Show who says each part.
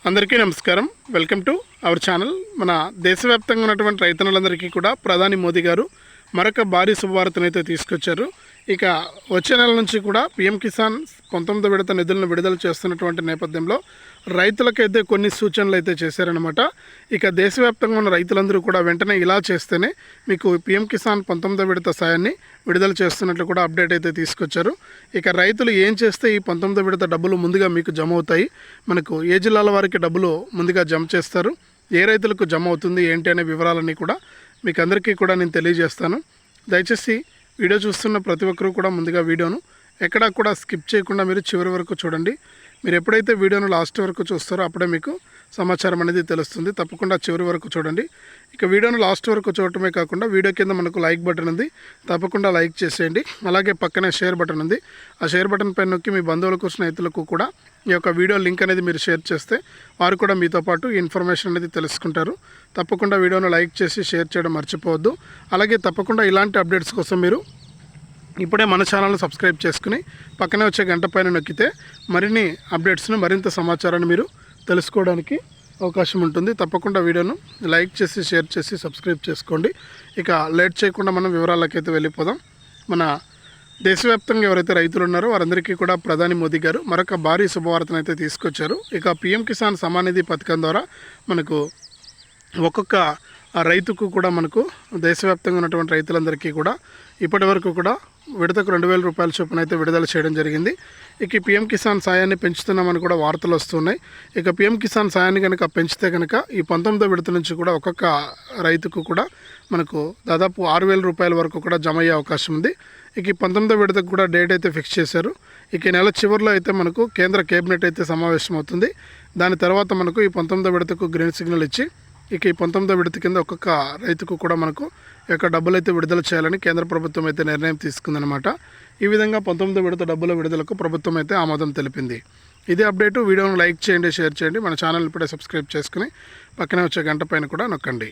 Speaker 1: అందరికీ నమస్కారం. Welcome to our channel. మన దేశవ్యాప్తంగా ఉన్నటువంటి రైతన్నలందరికీ కూడా ప్రధాని మోదీ గారు మరొక భారీ శుభవార్తనైతే తీసుకొచ్చారు. ఇక వచ్చే నెల నుంచి కూడా పీఎం కిసాన్ 19వ విడత నిధులను విడుదల చేస్తున్నటువంటి నేపథ్యంలో రైతులకైతే కొన్ని సూచనలు అయితే చేశారనమాట. ఇక దేశవ్యాప్తంగా ఉన్న రైతులందరూ కూడా వెంటనే ఇలా చేస్తేనే మీకు పీఎం కిసాన్ 19వ విడత సాయాన్ని విడుదల చేస్తున్నట్లు కూడా అప్డేట్ అయితే తీసుకొచ్చారు. ఇక రైతులు ఏం చేస్తే ఈ 19వ విడత డబ్బులు ముందుగా మీకు జమ అవుతాయి, మనకు ఏ జిల్లాల వారికి డబ్బులు ముందుగా జమ చేస్తారు, ఏ రైతులకు జమ అవుతుంది ఏంటి అనే వివరాలన్నీ కూడా మీకు అందరికీ కూడా నేను తెలియజేస్తాను. దయచేసి వీడియో చూస్తున్న ప్రతి ఒక్కరూ కూడా ముందుగా వీడియోను ఎక్కడా కూడా స్కిప్ చేయకుండా మీరు చివరి వరకు చూడండి. మీరు ఎప్పుడైతే వీడియోను లాస్ట్ వరకు చూస్తారో అప్పుడే మీకు సమాచారం అనేది తెలుస్తుంది. తప్పకుండా చివరి వరకు చూడండి. ఇక వీడియోను లాస్ట్ వరకు చూడటమే కాకుండా వీడియో కింద మనకు లైక్ బటన్ ఉంది, తప్పకుండా లైక్ చేసేయండి. అలాగే పక్కనే షేర్ బటన్ ఉంది, ఆ షేర్ బటన్ పైన నొక్కి మీ బంధువులకు స్నేహితులకు కూడా ఈ యొక్క వీడియో లింక్ అనేది మీరు షేర్ చేస్తే వారు కూడా మీతో పాటు ఈ ఇన్ఫర్మేషన్ అనేది తెలుసుకుంటారు. తప్పకుండా వీడియోను లైక్ చేసి షేర్ చేయడం మర్చిపోవద్దు. అలాగే తప్పకుండా ఇలాంటి అప్డేట్స్ కోసం మీరు ఇప్పుడే మన ఛానల్ని సబ్స్క్రైబ్ చేసుకుని పక్కనే వచ్చే గంట పైన నొక్కితే మరిన్ని అప్డేట్స్ను మరింత సమాచారాన్ని మీరు తెలుసుకోవడానికి అవకాశం ఉంటుంది. తప్పకుండా వీడియోను లైక్ చేసి షేర్ చేసి సబ్స్క్రైబ్ చేసుకోండి. ఇక లేట్ చేయకుండా మనం వివరాలకైతే వెళ్ళిపోదాం. మన దేశవ్యాప్తంగా ఎవరైతే రైతులు ఉన్నారో వారందరికీ కూడా ప్రధాని మోదీ గారు మరొక భారీ శుభవార్తను అయితే తీసుకొచ్చారు. ఇక పీఎం కిసాన్ సమ్మాన్ నిధి పథకం ద్వారా మనకు ఒక్కొక్క రైతుకు కూడా మనకు దేశవ్యాప్తంగా ఉన్నటువంటి రైతులందరికీ కూడా ఇప్పటి వరకు కూడా విడతకు 2,000 రూపాయల చొప్పున అయితే విడుదల చేయడం జరిగింది. ఇక పీఎం కిసాన్ సాయాన్ని పెంచుతున్నామని కూడా వార్తలు వస్తున్నాయి. ఇక పీఎం కిసాన్ సాయాన్ని కనుక పెంచితే కనుక ఈ 19వ విడత నుంచి కూడా ఒక్కొక్క రైతుకు కూడా మనకు దాదాపు 6,000 రూపాయల వరకు కూడా జమ అయ్యే అవకాశం ఉంది. ఇక ఈ 19వ విడతకు కూడా డేట్ అయితే ఫిక్స్ చేశారు. ఇక ఈ నెల చివరిలో అయితే మనకు కేంద్ర కేబినెట్ అయితే సమావేశం అవుతుంది. దాని తర్వాత మనకు ఈ 19వ విడతకు గ్రీన్ సిగ్నల్ ఇచ్చి ఇక ఈ 19వ విడత కింద ఒక్కొక్క రైతుకు కూడా మనకు ఈ యొక్క డబ్బులు అయితే విడుదల చేయాలని కేంద్ర ప్రభుత్వం అయితే నిర్ణయం తీసుకుందనమాట. ఈ విధంగా 19వ విడత డబ్బుల విడుదలకు ప్రభుత్వం అయితే ఆమోదం తెలిపింది. ఇదే అప్డేటు. వీడియోను లైక్ చేయండి, షేర్ చేయండి. మన ఛానల్ ఇప్పుడే సబ్స్క్రైబ్ చేసుకుని పక్కనే వచ్చే గంట పైన కూడా నొక్కండి.